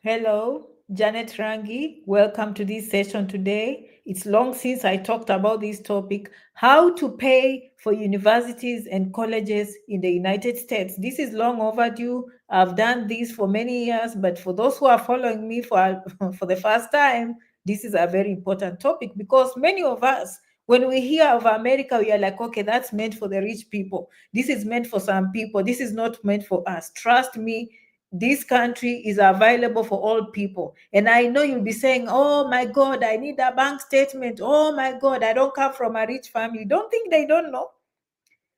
Hello, Janet Rangi. Welcome to this session today. It's long since I talked about this topic, how to pay for universities and colleges in the United States. This is long overdue. I've done this for many years, but for those who are following me for, for the first time, this is a very important topic because many of us, when we hear of America, we are like, okay, that's meant for the rich people. This is meant for some people. This is not meant for us. Trust me, this country is available for all people. And I know you'll be saying, oh my God, I need a bank statement. Oh my God, I don't come from a rich family. Don't think they don't know.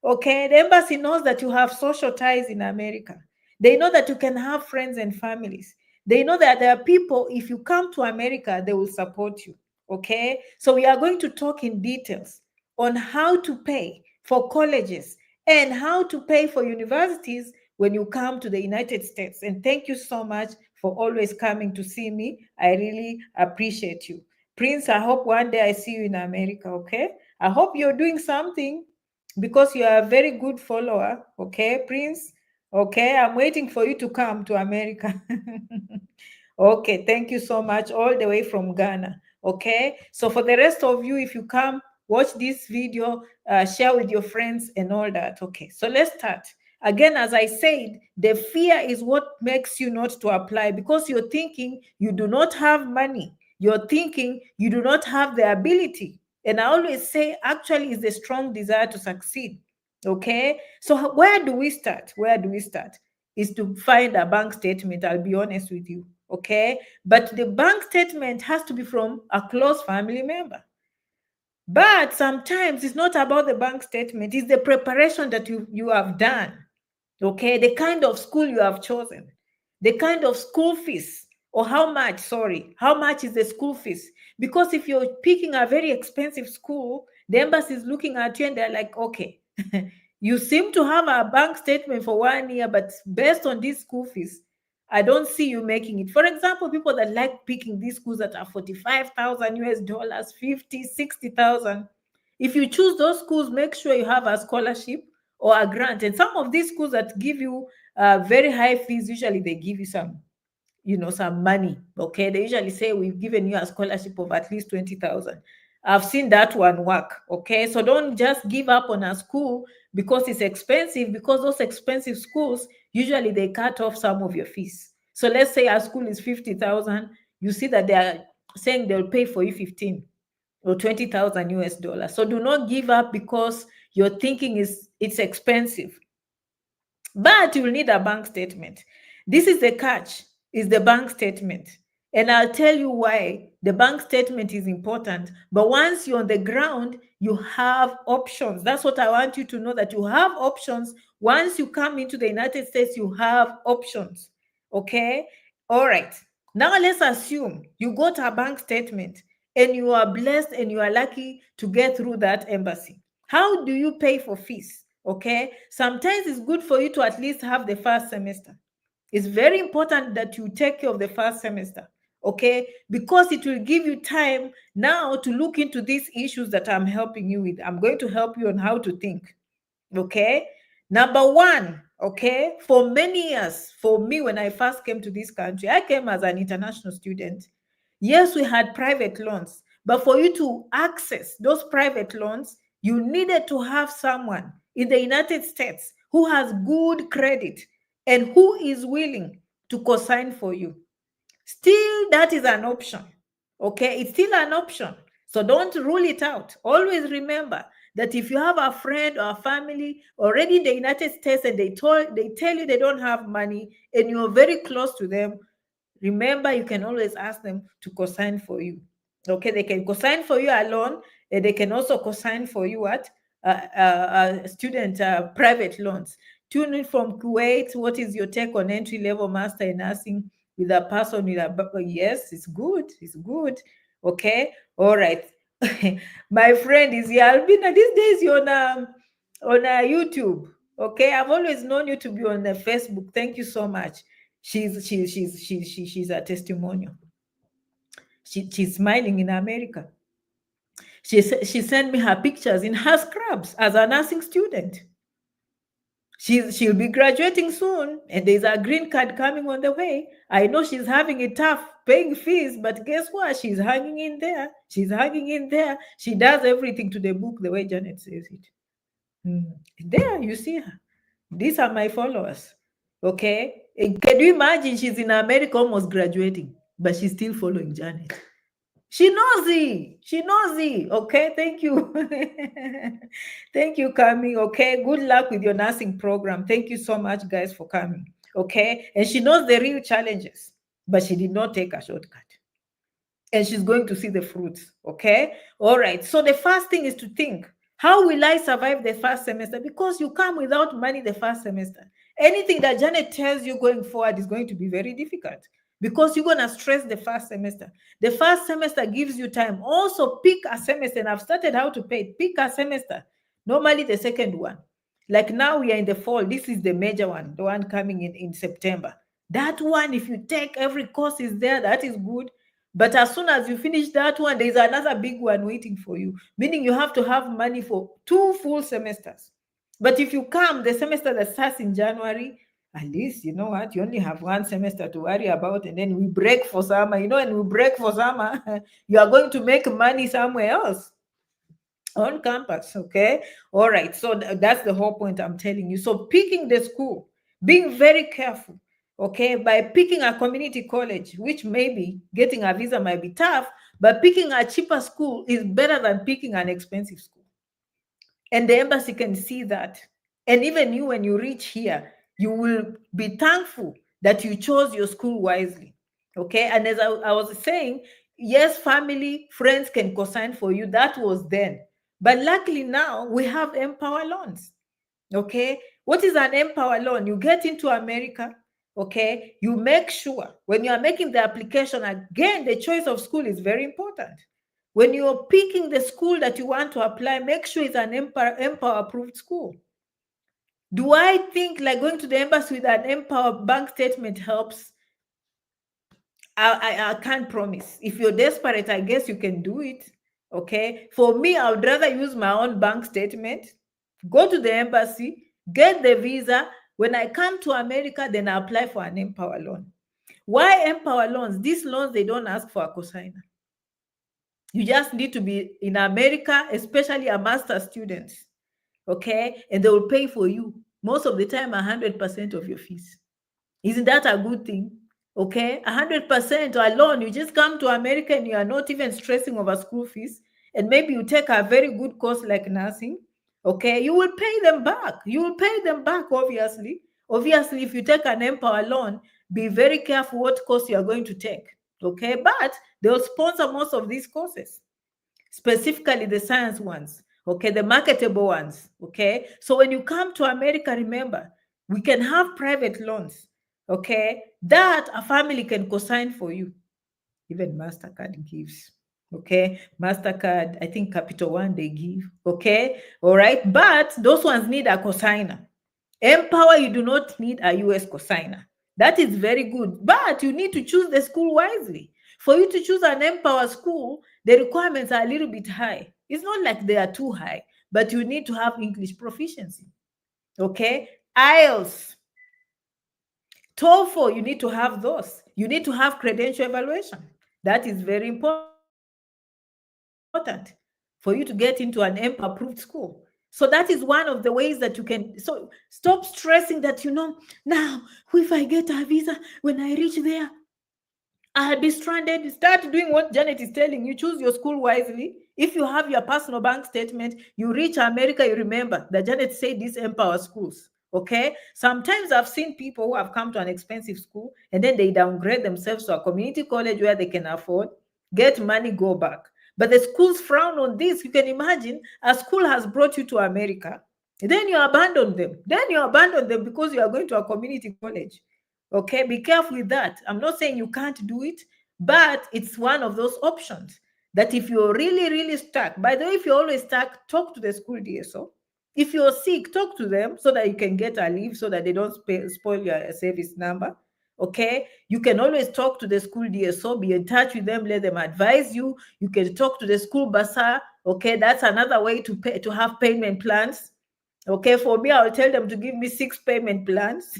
Okay, the embassy knows that you have social ties in America. They know that you can have friends and families. They know that there are people, if you come to America, they will support you. Okay, so we are going to talk in details on how to pay for colleges and how to pay for universities when you come to the United States. And thank you so much for always coming to see me. I really appreciate you. Prince, I hope one day I see you in America. Okay, I hope you're doing something because you are a very good follower. Okay, Prince. Okay, I'm waiting for you to come to America. Okay, thank you so much, all the way from Ghana. Okay, so for the rest of you, if you come, watch this video, share with your friends and all that. Okay, so let's start. Again, as I said, the fear is what makes you not to apply because you're thinking you do not have money. You're thinking you do not have the ability. And I always say, actually, is the strong desire to succeed. Okay, so where do we start? Where do we start? Is to find a bank statement. I'll be honest with you. Okay, but the bank statement has to be from a close family member. But sometimes it's not about the bank statement, it's the preparation that you have done. Okay, the kind of school you have chosen, the kind of school fees, or how much is the school fees? Because if you're picking a very expensive school, the embassy is looking at you and they're like, okay, you seem to have a bank statement for 1 year, but based on these school fees, I don't see you making it. For example, people that like picking these schools that are 45,000 US dollars, 50, 60,000. If you choose those schools, make sure you have a scholarship or a grant. And some of these schools that give you very high fees, usually they give you some money. Okay, they usually say we've given you a scholarship of at least 20,000. I've seen that one work. Okay, so don't just give up on a school because it's expensive, because those expensive schools usually they cut off some of your fees. So let's say a school is 50,000, you see that they are saying they'll pay for you 15 or 20,000 US dollars. So do not give up because your thinking is it's expensive. But you'll need a bank statement. This is the catch, is the bank statement. And I'll tell you why the bank statement is important. But once you're on the ground, you have options. That's what I want you to know, that you have options. Once you come into the United States, you have options. Okay? All right. Now let's assume you got a bank statement and you are blessed and you are lucky to get through that embassy. How do you pay for fees? Okay, sometimes it's good for you to at least have the first semester. It's very important that you take care of the first semester. Okay, because it will give you time now to look into these issues that I'm helping you with. I'm going to help you on how to think. Okay, number one, okay, for many years, for me, when I first came to this country, I came as an international student. Yes, we had private loans, but for you to access those private loans, you needed to have someone in the United States who has good credit and who is willing to co-sign for you. Still, that is an option. Okay, it's still an option. So don't rule it out. Always remember that if you have a friend or a family already in the United States and they tell you they don't have money and you're very close to them, remember you can always ask them to co-sign for you. Okay, they can co-sign for you alone, and they can also co-sign for you at student private loans. Tune in from Kuwait. What is your take on entry level master in nursing with a person with a yes? It's good. It's good. Okay. All right. My friend is here. Albina, these days you're on YouTube. Okay, I've always known you to be on Facebook. Thank you so much. She's a testimonial. She's smiling in America. She sent me her pictures in her scrubs as a nursing student. She'll be graduating soon, and there's a green card coming on the way. I know she's having it tough paying fees, but guess what? She's hanging in there. She's hanging in there. She does everything to the book the way Janet says it. There, you see her. These are my followers. Okay. Can you imagine she's in America almost graduating, but she's still following Janet? She knows it. She knows it. Okay. Thank you. Thank you, Kami. Okay. Good luck with your nursing program. Thank you so much, guys, for coming. Okay. And she knows the real challenges, but she did not take a shortcut. And she's going to see the fruits. Okay. All right. So the first thing is to think, how will I survive the first semester? Because you come without money the first semester. Anything that Janet tells you going forward is going to be very difficult because you're going to stress the first semester. The first semester gives you time. Also, pick a semester, and I've started how to pay it. Pick a semester. Normally, the second one. Like now, we are in the fall. This is the major one, the one coming in September. That one, if you take every course is there, that is good. But as soon as you finish that one, there's another big one waiting for you, meaning you have to have money for 2 full semesters. But if you come the semester that starts in January, at least, you know what, you only have 1 semester to worry about, and then we break for summer, and we break for summer, you are going to make money somewhere else on campus. Okay. All right. So that's the whole point I'm telling you. So picking the school, being very careful. Okay. By picking a community college, which maybe getting a visa might be tough, but picking a cheaper school is better than picking an expensive school. And the embassy can see that. And even you, when you reach here, you will be thankful that you chose your school wisely. Okay. And as I was saying, yes, family, friends can co-sign for you. That was then. But luckily now we have Empower loans. Okay. What is an Empower loan? You get into America. Okay. You make sure when you are making the application, again, the choice of school is very important. When you're picking the school that you want to apply, make sure it's an Empower approved school. Do I think like going to the embassy with an Empower bank statement helps? I can't promise. If you're desperate, I guess you can do it. Okay. For me, I would rather use my own bank statement, go to the embassy, get the visa. When I come to America, then I apply for an Empower loan. Why Empower loans? These loans, they don't ask for a cosigner. You just need to be in America, especially a master's student. Okay. And they will pay for you most of the time 100% of your fees. Isn't that a good thing? Okay, 100% alone. You just come to America and you are not even stressing over school fees. And maybe you take a very good course like nursing. Okay, you will pay them back. You will pay them back, obviously. Obviously, if you take an Empower loan, be very careful what course you are going to take. Okay, but they'll sponsor most of these courses, specifically the science ones. Okay, the marketable ones. Okay, so when you come to America, remember, we can have private loans. Okay, that a family can co-sign for you. Even MasterCard gives. Okay, MasterCard, I think Capital One, they give. Okay, all right, but those ones need a cosigner. Empower, you do not need a US cosigner. That is very good, but you need to choose the school wisely. For you to choose an Empower school, the requirements are a little bit high. It's not like they are too high, but you need to have English proficiency. Okay, IELTS, TOEFL, you need to have those. You need to have credential evaluation. That is very important for you to get into an Empower approved school. So that is one of the ways that you can. So stop stressing that, now if I get a visa, when I reach there, I'll be stranded. Start doing what Janet is telling you. Choose your school wisely. If you have your personal bank statement, you reach America, you remember that Janet said these Empower schools. Okay. Sometimes I've seen people who have come to an expensive school and then they downgrade themselves to a community college where they can afford, get money, go back. But the schools frown on this. You can imagine a school has brought you to America, then you abandon them. Then you abandon them because you are going to a community college. Okay, be careful with that. I'm not saying you can't do it, but it's one of those options that if you're really, really stuck, by the way, if you're always stuck, talk to the school DSO. If you're sick, talk to them so that you can get a leave so that they don't spoil your service number. Okay, you can always talk to the school DSO, be in touch with them, let them advise you. You can talk to the school bursar. Okay, that's another way to pay, to have payment plans. Okay, for me, I'll tell them to give me 6 payment plans.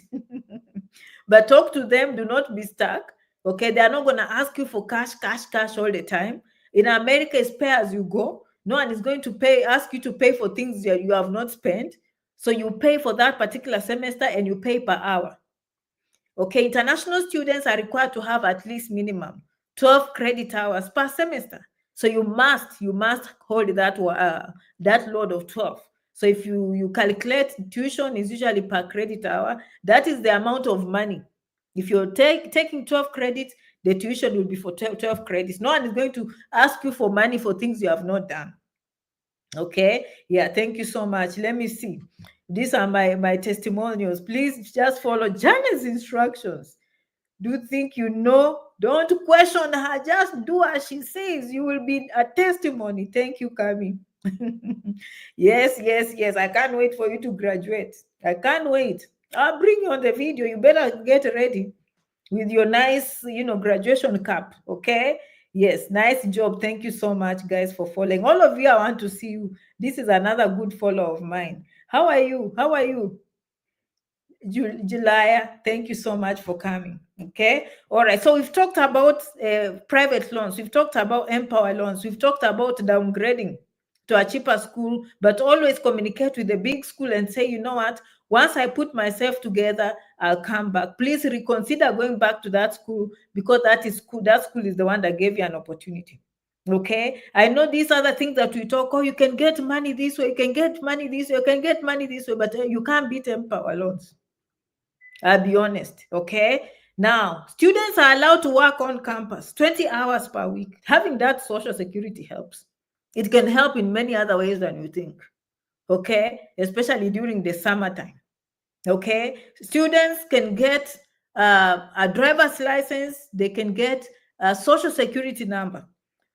But talk to them, do not be stuck. Okay, they are not going to ask you for cash, cash, cash all the time. In America, it's pay as you go. No one is going to ask you to pay for things that you have not spent. So you pay for that particular semester and you pay per hour. Okay, international students are required to have at least minimum 12 credit hours per semester. So you must hold that load of 12. So if you calculate, tuition is usually per credit hour. That is the amount of money. If you're taking 12 credits, the tuition will be for 12 credits. No one is going to ask you for money for things you have not done. Okay, yeah, thank you so much. Let me see. These are my testimonials. Please just follow Janet's instructions. Do you think you know? Don't question her. Just do as she says. You will be a testimony. Thank you, Kami. Yes, yes, yes. I can't wait for you to graduate. I can't wait. I'll bring you on the video. You better get ready with your nice, graduation cap. Okay. Yes, nice job. Thank you so much, guys, for following. All of you, I want to see you. This is another good follow of mine. How are you? How are you? Julia, thank you so much for coming. Okay. All right. So we've talked about private loans. We've talked about Empower loans. We've talked about downgrading to a cheaper school, but always communicate with the big school and say, you know what, once I put myself together, I'll come back. Please reconsider going back to that school, because that school is the one that gave you an opportunity. Okay, I know these other things that we talk, you can get money this way, you can get money this way, you can get money this way, but you can't beat Empower loans. I'll be honest. Okay. Now, students are allowed to work on campus 20 hours per week. Having that social security helps. It can help in many other ways than you think. Okay. Especially during the summertime. Okay. Students can get a driver's license, they can get a social security number.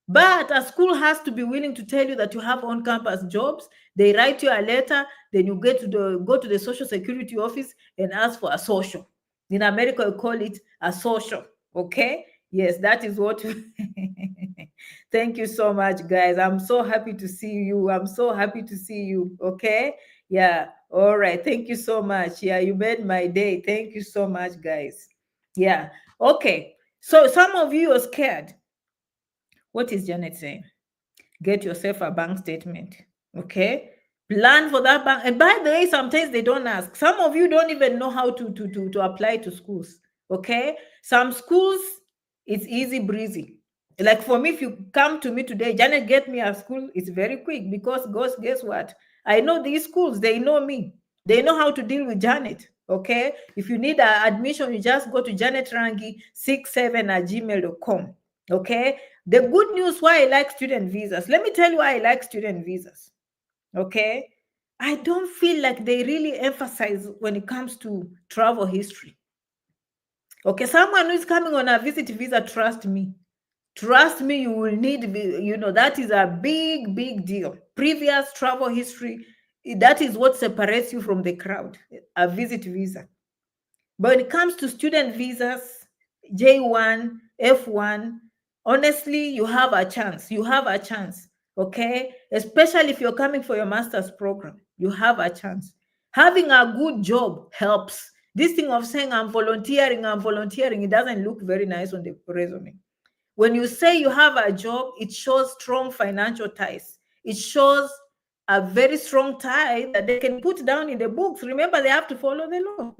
But a school has to be willing to tell you that you have on-campus jobs. They write you a letter, then you go to the social security office and ask for a social. In America, we call it a social. Okay? Yes, that is what. Thank you so much, guys. I'm so happy to see you. I'm so happy to see you. Okay? Yeah. All right. Thank you so much. Yeah, you made my day. Thank you so much, guys. Yeah. Okay. So some of you are scared. What is Janet saying? Get yourself a bank statement. Okay. Plan for that bank. And by the way, sometimes they don't ask. Some of you don't even know how to apply to schools. Okay. Some schools, it's easy breezy. Like for me, if you come to me today, Janet, get me a school, it's very quick, because guess what? I know these schools, they know me. They know how to deal with Janet. Okay. If you need an admission, you just go to janetrangi67@gmail.com. Okay. The good news why I like student visas. Let me tell you why I like student visas. Okay. I don't feel like they really emphasize when it comes to travel history. Okay. Someone who is coming on a visit visa, trust me. Trust me, you will need, that is a big, big deal. Previous travel history, that is what separates you from the crowd, a visit visa. But when it comes to student visas, J1, F1, honestly, you have a chance. You have a chance, okay? Especially if you're coming for your master's program, you have a chance. Having a good job helps. This thing of saying I'm volunteering, it doesn't look very nice on the resume. When you say you have a job, it shows strong financial ties. It shows a very strong tie that they can put down in the books. Remember, they have to follow the law.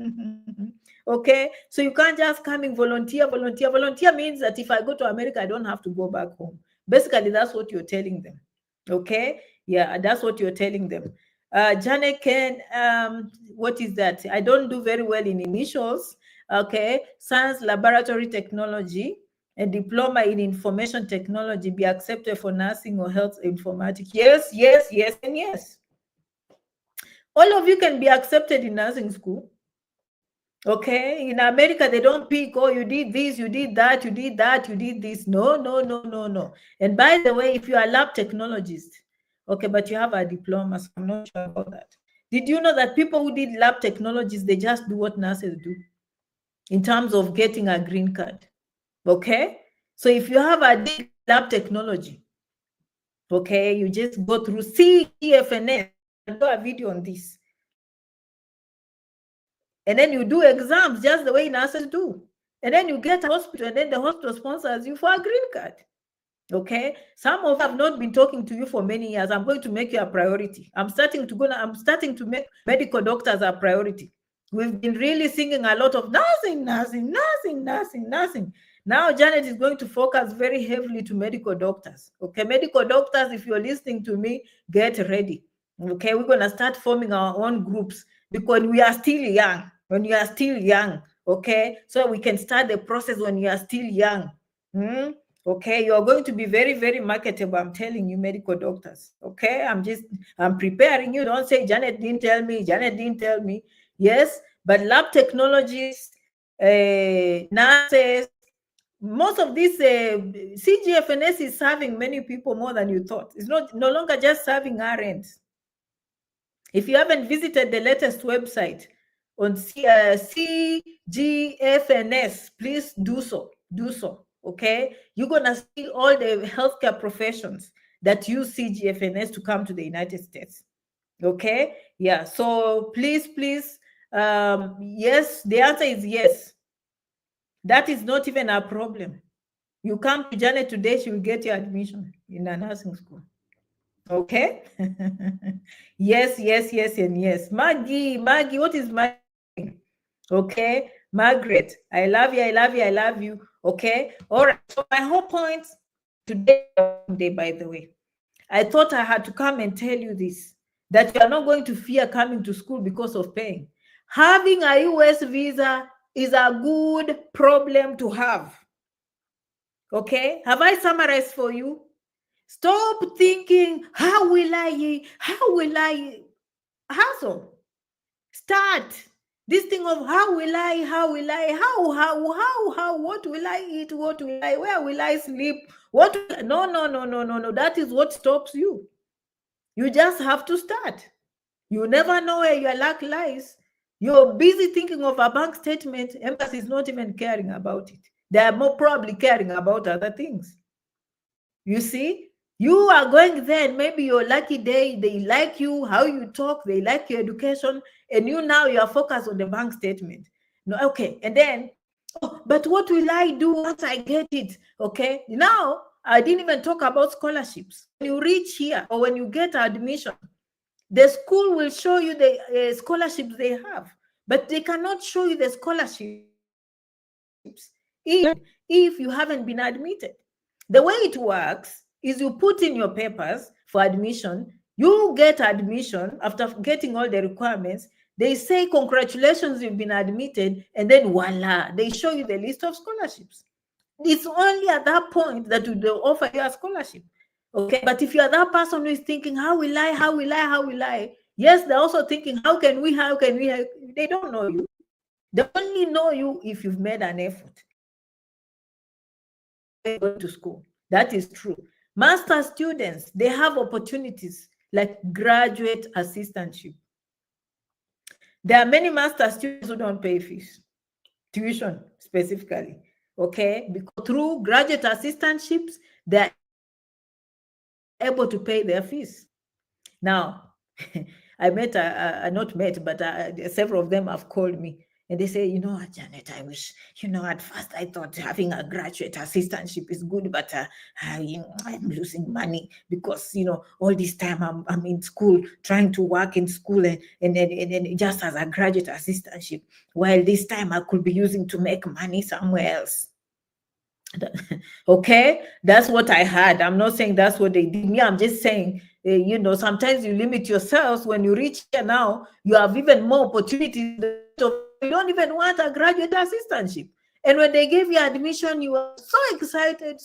Okay, so you can't just come in volunteer. Volunteer means that if I go to America, I don't have to go back home. Basically, that's what you're telling them. Okay, yeah, that's what you're telling them. Janet Ken, what is that? I don't do very well in initials. Okay, science laboratory technology. A diploma in information technology be accepted for nursing or health informatics? Yes, yes, yes, and yes. All of you can be accepted in nursing school. Okay, in America, they don't pick, you did this, you did that, you did that, you did this. No, no, no, no, no. And by the way, if you are a lab technologist, okay, but you have a diploma, so I'm not sure about that. Did you know that people who did lab technologies, they just do what nurses do in terms of getting a green card? Okay, so if you have a lab technology, okay, you just go through CEFNS. I'll do a video on this. And then you do exams just the way nurses do. And then you get a hospital, and then the hospital sponsors you for a green card. Okay, some of you have not been talking to you for many years. I'm going to make you a priority. I'm starting to make medical doctors a priority. We've been really singing a lot of nursing, nursing, nursing, nursing, nursing. Now Janet is going to focus very heavily to medical doctors. Okay, medical doctors, if you're listening to me, get ready. Okay, we're gonna start forming our own groups because we are still young. When you are still young, okay, so we can start the process when you are still young. Okay, you're going to be very, very marketable. I'm telling you, medical doctors. Okay, I'm preparing you. Don't say Janet didn't tell me. Janet didn't tell me. Yes, but lab technologists, nurses, most of this CGFNS is serving many people more than you thought. It's no longer just serving RNs. If you haven't visited the latest website on CGFNS, please do so. Do so. Okay, you're gonna see all the healthcare professions that use CGFNS to come to the United States. Okay, yeah. So please, yes. The answer is yes. That is not even a problem. You come to Janet today, she will get your admission in a nursing school. Okay. Yes, yes, yes, and yes. Maggie, what is Maggie? Okay, Margaret, I love you, I love you, I love you. Okay, all right. So my whole point today, by the way, I thought I had to come and tell you this, that you are not going to fear coming to school because of paying. Having a US visa is a good problem to have. Okay, have I summarized for you? Stop thinking, how will I hustle? Start this thing of how will I, what will I eat, where will I sleep? No. That is what stops you. You just have to start. You never know where your luck lies. You're busy thinking of a bank statement. Embassy is not even caring about it. They are more probably caring about other things. You see, you are going there, and maybe your lucky day, they like you, how you talk, they like your education, and you are focused on the bank statement. No, okay, and then, oh, but what will I do once I get it? Okay, now I didn't even talk about scholarships. When you reach here or when you get admission, the school will show you the scholarships they have, but they cannot show you the scholarships if you haven't been admitted. The way it works is you put in your papers for admission, you get admission after getting all the requirements. They say, congratulations, you've been admitted, and then voila, they show you the list of scholarships. It's only at that point that they'll offer you a scholarship. Okay, but if you're that person who is thinking, how will I? Yes, they're also thinking, how can we? They don't know you. They only know you if you've made an effort. Going to school. That is true. Master students, they have opportunities like graduate assistantship. There are many master students who don't pay fees, tuition specifically. Okay, because through graduate assistantships, they're able to pay their fees. Now, I met, not met, but several of them have called me and they say, Janet, I wish, at first I thought having a graduate assistantship is good, but I'm losing money because, all this time I'm in school, trying to work in school and just as a graduate assistantship, while this time I could be using to make money somewhere else. Okay, that's what I had. I'm not saying that's what they did me. I'm just saying, sometimes you limit yourselves. When you reach here now, you have even more opportunities. You don't even want a graduate assistantship. And when they gave you admission, you were so excited,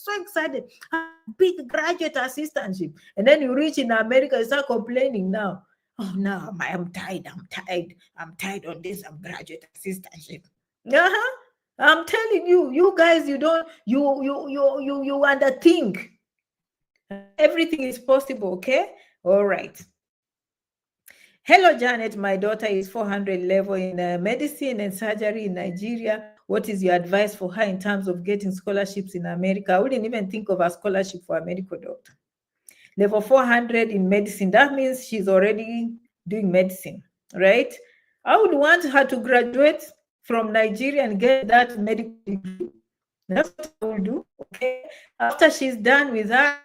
big graduate assistantship. And then you reach in America, you start complaining now. Oh, no, I'm tired on this graduate assistantship. I'm telling you, you guys, you underthink. Everything is possible, okay? All right. Hello, Janet. My daughter is 400 level in medicine and surgery in Nigeria. What is your advice for her in terms of getting scholarships in America? I wouldn't even think of a scholarship for a medical doctor. Level 400 in medicine, that means she's already doing medicine, right? I would want her to graduate from Nigeria and get that medical degree. That's what I will do. Okay. After she's done with that,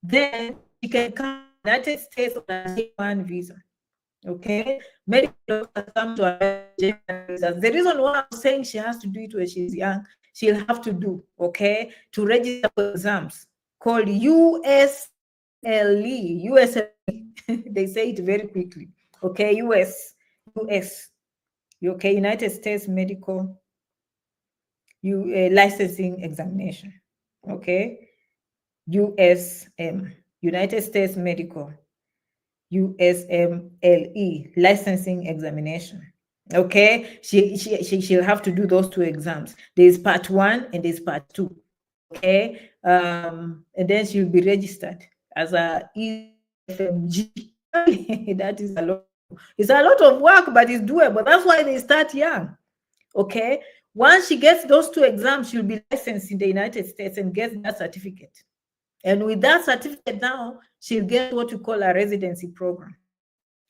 then she can come to the United States on a J1 visa. Okay. Medical doctors come to America J1 visas. The reason why I'm saying she has to do it when she's young, she'll have to do, okay, to register for exams called USLE. USLE. They say it very quickly. Okay, US. Okay, United States Medical Licensing Examination. Okay, USM, United States Medical USMLE Licensing Examination. Okay, she'll have to do those two exams. There's part 1 and there's part 2. Okay, and then she'll be registered as a EFMG. That is a lot. It's a lot of work, but it's doable. That's why they start young. Okay, once she gets those 2 exams, she'll be licensed in the United States and gets that certificate. And with that certificate now, she'll get what we call a residency program.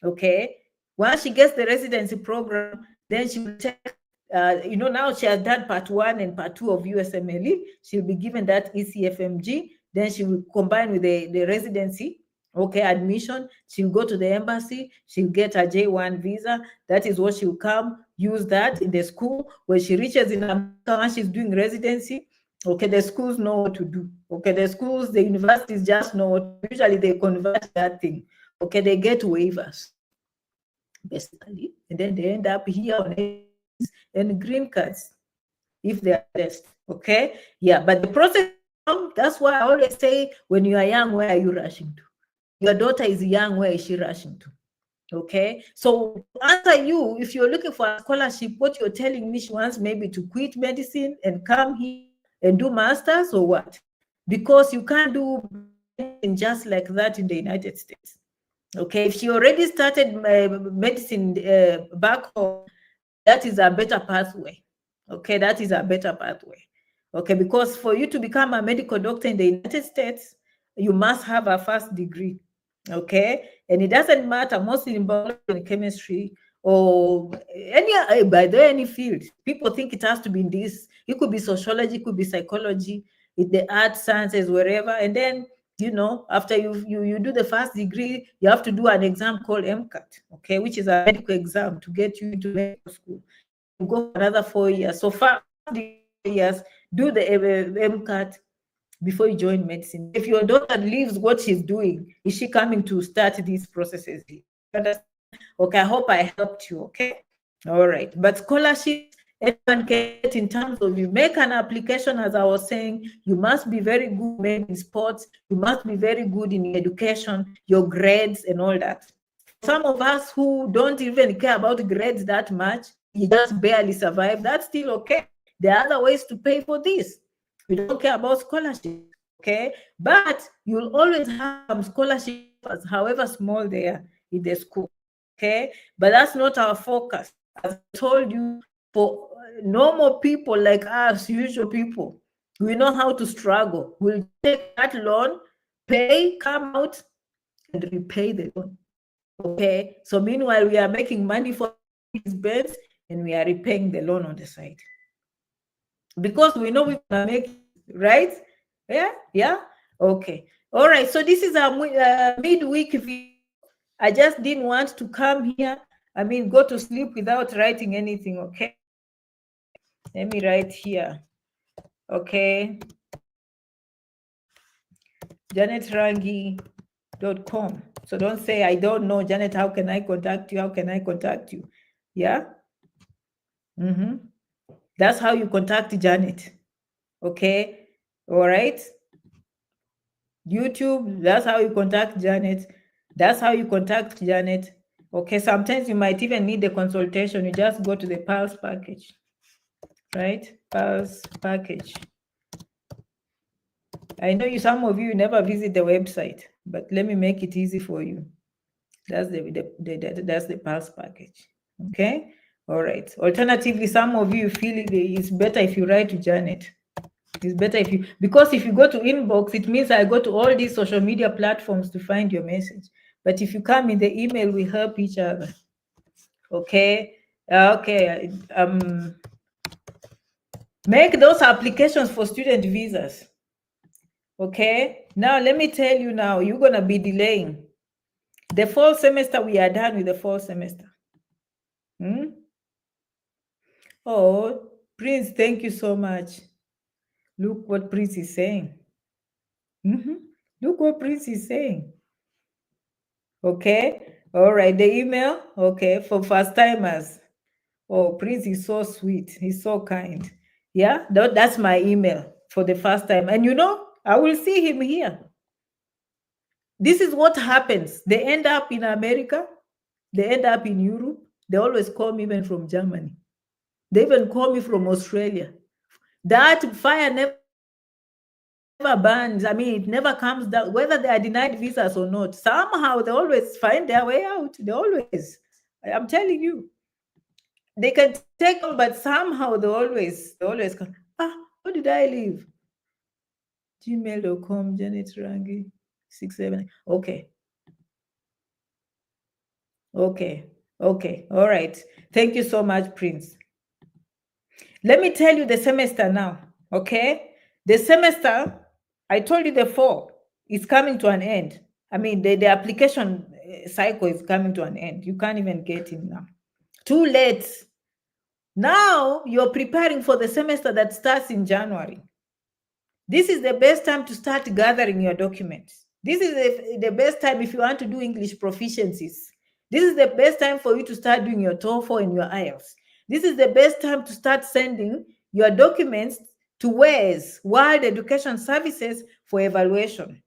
Okay, once she gets the residency program, then she will take, now she has done part 1 and part 2 of USMLE. She'll be given that ECFMG. Then she will combine with the residency, okay, admission. She'll go to the embassy. She'll get a J1 visa. That is what she'll come, use that in the school. When she reaches in America, and she's doing residency, okay, the schools know what to do. Okay, the schools, the universities just know what, usually they convert that thing. Okay, they get waivers, basically, and then they end up here on and green cards if they are blessed. Okay, yeah, but the process, that's why I always say, when you are young, where are you rushing to? Your daughter is young, where is she rushing to? Okay, so to answer you, if you're looking for a scholarship, what you're telling me, she wants maybe to quit medicine and come here and do masters, or what? Because you can't do just like that in the United States. Okay, if she already started medicine back home, that is a better pathway. Okay, that is a better pathway. Okay, because for you to become a medical doctor in the United States, you must have a first degree. Okay, and it doesn't matter, mostly in biology and chemistry, or any field. People think it has to be in this. It could be sociology, it could be psychology, the art sciences, wherever. And then, after you do the first degree, you have to do an exam called MCAT, okay, which is a medical exam to get you into medical school. You go for another 4 years. So 5 years, do the MCAT before you join medicine. If your daughter leaves what she's doing, is she coming to start these processes? Okay, I hope I helped you. Okay, all right. But scholarships, anyone can get in terms of, you make an application, as I was saying, you must be very good maybe in sports, you must be very good in education, your grades and all that. Some of us who don't even care about grades that much, you just barely survive, that's still okay. There are other ways to pay for this. We don't care about scholarships, okay? But you'll always have some scholarships, however small they are, in the school, okay? But that's not our focus. As I told you, for normal people like us, usual people, we know how to struggle. We'll take that loan, pay, come out, and repay the loan, okay? So meanwhile, we are making money for these beds, and we are repaying the loan on the side, because we know we can make it, right? Yeah. Okay, all right. So this is a midweek video. I just didn't want to come here, go to sleep without writing anything. Okay, let me write here. Okay, janetrangi.com. So don't say, I don't know, Janet, how can I contact you? How can I contact you? Yeah. That's how you contact Janet. Okay, all right. YouTube, that's how you contact Janet. That's how you contact Janet. Okay, sometimes you might even need a consultation. You just go to the Pulse package, right? Pulse package. I know some of you never visit the website, but let me make it easy for you. That's the Pulse package. Okay, all right. Alternatively, some of you feel it's better if you write to Janet. It's better if you, because if you go to inbox, it means I go to all these social media platforms to find your message. But if you come in the email, we help each other. Okay, Okay. Make those applications for student visas. Okay. Now let me tell you now, you're gonna be delaying. The fall semester, we are done with the fall semester. Oh, Prince, thank you so much. Look what Prince is saying. Look what Prince is saying. Okay. All right. The email. Okay. For first timers. Oh, Prince is so sweet. He's so kind. Yeah. That's my email for the first time. And I will see him here. This is what happens. They end up in America. They end up in Europe. They always call me even from Germany. They even call me from Australia. That fire never burns. I mean, it never comes down, whether they are denied visas or not. Somehow they always find their way out. They always. I'm telling you. They can take on, but somehow they always come. What did I leave? Gmail.com, Janet Rangi, 67. Okay. All right. Thank you so much, Prince. Let me tell you the semester now. Okay. The semester, I told you the fall is coming to an end. I mean, the application cycle is coming to an end. You can't even get in now. Too late. Now you're preparing for the semester that starts in January. This is the best time to start gathering your documents. This is the best time if you want to do English proficiencies. This is the best time for you to start doing your TOEFL and your IELTS. This is the best time to start sending your documents to WES, World Education Services, for evaluation.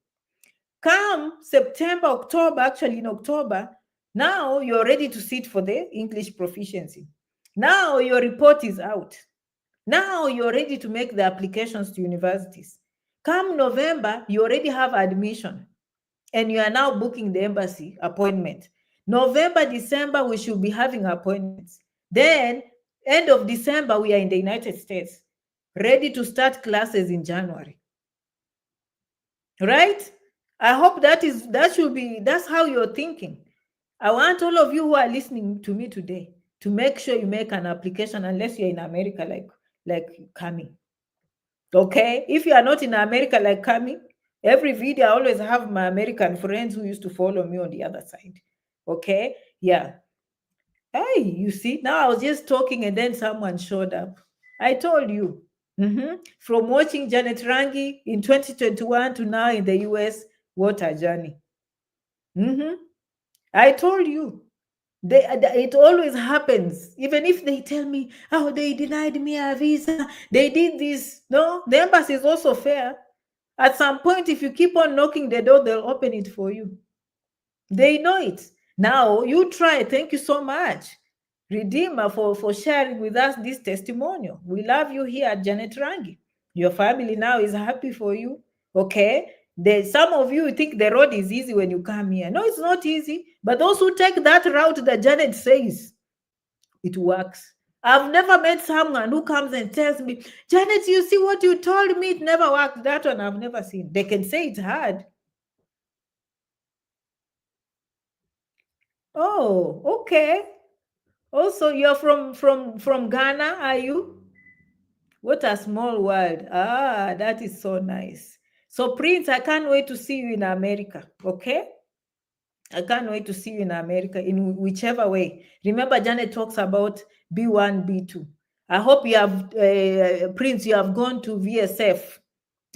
Come September, October, actually in October, now you're ready to sit for the English proficiency. Now your report is out. Now you're ready to make the applications to universities. Come November, you already have admission and you are now booking the embassy appointment. November, December, we should be having appointments. Then end of December, we are in the United States, ready to start classes in January. Right? I hope that's how you're thinking. I want all of you who are listening to me today to make sure you make an application, unless you're in America like Kami. Okay? If you are not in America like Kami, every video I always have my American friends who used to follow me on the other side. Okay? Yeah. Hey, you see, now I was just talking and then someone showed up. I told you. From watching Janet Rangi in 2021 to now in the US, what a journey. I told you. It always happens. Even if they tell me, oh, they denied me a visa, they did this. No, the embassy is also fair. At some point, if you keep on knocking the door, they'll open it for you. They know it. Now, you try. Thank you so much, Redeemer, for sharing with us this testimonial. We love you here at Janet Rangi. Your family now is happy for you. Okay? Some of you think the road is easy when you come here. No, it's not easy. But those who take that route that Janet says, it works. I've never met someone who comes and tells me, Janet, you see what you told me, it never worked. That one I've never seen. They can say it's hard. Oh, okay. Also, you're from Ghana, are you? What a small world. That is so nice. So, Prince, I can't wait to see you in America, okay? I can't wait to see you in America in whichever way. Remember, Janet talks about B1, B2. I hope you have, Prince, you have gone to VSF.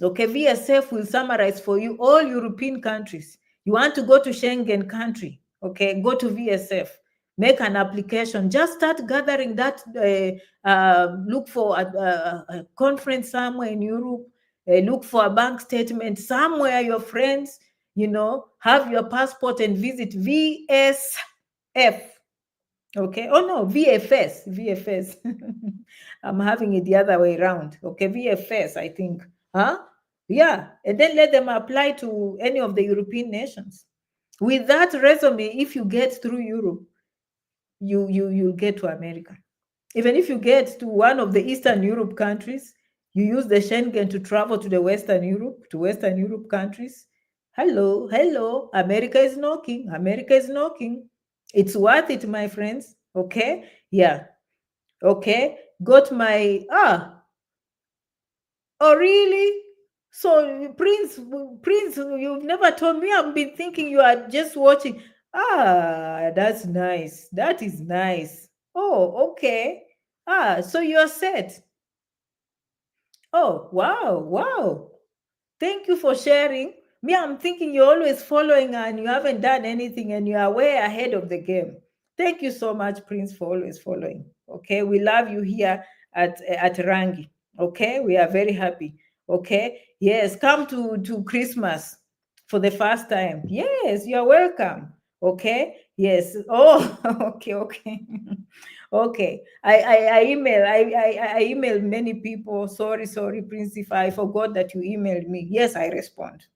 Okay, VSF will summarize for you all European countries. You want to go to Schengen country, okay, go to VSF. Make an application. Just start gathering that. Look for a conference somewhere in Europe. Look for a bank statement somewhere. Your friends, have your passport and visit VSF. Okay. Oh no, VFS. I'm having it the other way around. Okay, VFS, I think. Huh? Yeah. And then let them apply to any of the European nations. With that resume, if you get through Europe, you'll get to America. Even if you get to one of the Eastern Europe countries, you use the Schengen to travel to Western Europe countries. Hello, America is knocking. It's worth it, my friends. Okay? Yeah. Okay, got my oh really? So Prince, you've never told me. I've been thinking you are just watching. That's nice. That is nice. Oh, okay. So you're set. Oh, wow, wow. Thank you for sharing. Me, I'm thinking you're always following and you haven't done anything and you are way ahead of the game. Thank you so much, Prince, for always following. Okay, we love you here at Rangi. Okay, we are very happy. Okay, yes, come to Christmas for the first time. Yes, you are welcome. Okay, yes. Oh, okay, okay. Okay, I email I emailed many people. Sorry, Prince, if I forgot that you emailed me. Yes, I respond.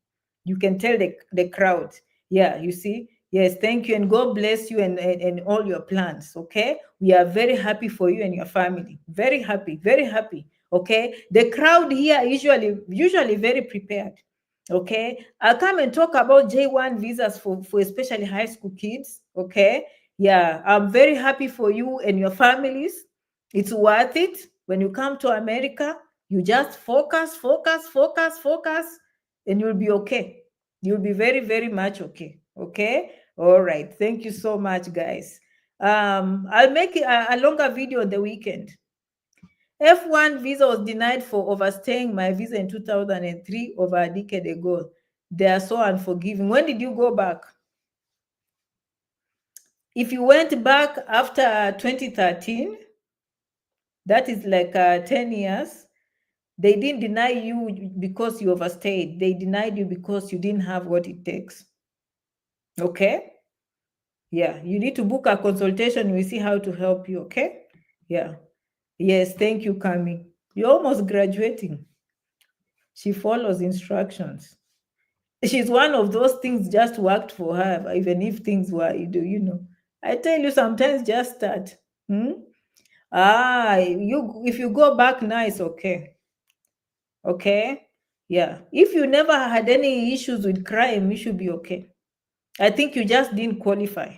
You can tell the crowd. Yeah, you see. Yes, thank you, and God bless you and all your plans. Okay, we are very happy for you and your family. Very happy, very happy. Okay, the crowd here usually very prepared. Okay, I'll come and talk about J1 visas for especially high school kids. Okay, yeah, I'm very happy for you and your families. It's worth it. When you come to America, you just focus, and you'll be okay. You'll be very, very much okay. Okay. All right. Thank you so much, guys. I'll make a longer video on the weekend. F1 visa was denied for overstaying my visa in 2003, over a decade ago. They are so unforgiving. When did you go back? If you went back after 2013, that is like 10 years. They didn't deny you because you overstayed. They denied you because you didn't have what it takes. Okay? Yeah, you need to book a consultation. We see how to help you. Okay? Yeah. Yes, thank you, Kami. You're almost graduating. She follows instructions. She's one of those things just worked for her, even if things were, I tell you, sometimes just start. Hmm? If you go back now, it's okay. Okay? Yeah. If you never had any issues with crime, you should be okay. I think you just didn't qualify.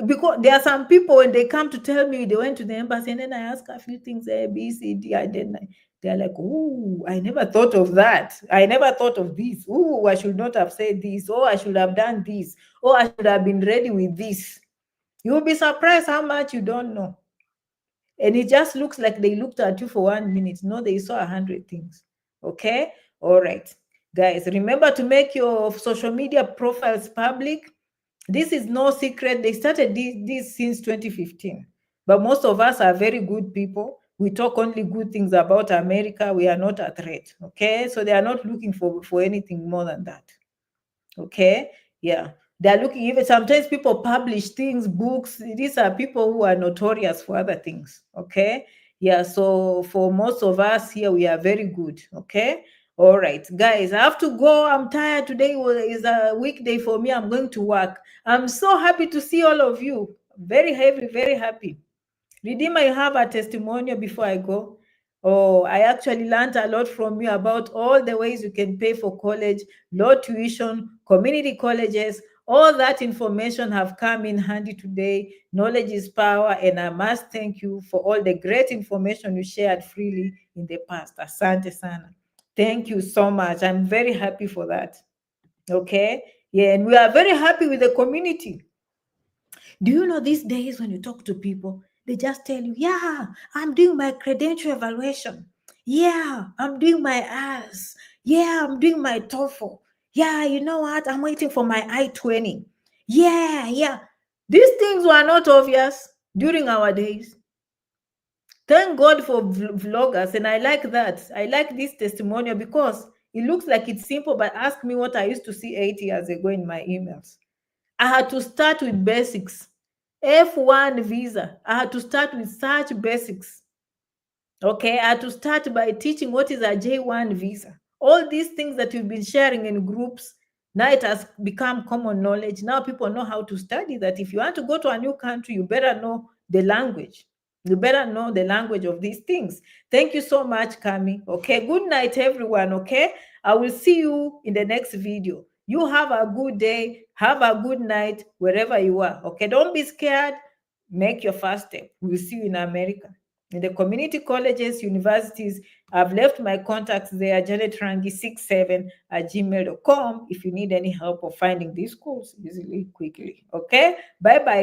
Because there are some people, when they come to tell me they went to the embassy, and then I ask a few things, A, B, C, D, and then they're like, "Ooh, I never thought of that. I never thought of this. Ooh, I should not have said this. Oh, I should have done this. Oh, I should have been ready with this." You'll be surprised how much you don't know. And it just looks like they looked at you for 1 minute. No, they saw 100 things. Okay? All right. Guys, remember to make your social media profiles public. This is no secret. They started this since 2015. But most of us are very good people. We talk only good things about America. We are not a threat. Okay? So they are not looking for anything more than that. Okay? Yeah. They're looking, even sometimes people publish things, books. These are people who are notorious for other things. Okay? Yeah. So for most of us here, we are very good. Okay? All right, guys, I have to go. I'm tired. Today is a weekday for me. I'm going to work. I'm so happy to see all of you. Very happy, very happy. Redeemer, you have a testimonial before I go? Oh, I actually learned a lot from you about all the ways you can pay for college, low tuition, community colleges. All that information have come in handy today. Knowledge is power, and I must thank you for all the great information you shared freely in the past. Asante sana. Thank you so much. I'm very happy for that. Okay? Yeah, and we are very happy with the community. Do you know these days when you talk to people, they just tell you, yeah, I'm doing my credential evaluation. Yeah, I'm doing my IELTS. Yeah, I'm doing my TOEFL. Yeah, you know what? I'm waiting for my I-20. Yeah, yeah. These things were not obvious during our days. Thank God for vloggers, and I like that. I like this testimonial because it looks like it's simple, but ask me what I used to see 8 years ago in my emails. I had to start with basics. F1 visa. I had to start with such basics. Okay, I had to start by teaching what is a J1 visa. All these things that you've been sharing in groups, now it has become common knowledge. Now people know how to study that. If you want to go to a new country, you better know the language. You better know the language of these things. Thank you so much, Kami. Okay, good night, everyone. Okay, I will see you in the next video. You have a good day. Have a good night wherever you are. Okay, don't be scared. Make your first step. We'll see you in America. In the community colleges, universities, I've left my contacts there, janetrangi67@gmail.com, if you need any help of finding these schools easily, quickly. Okay? Bye-bye.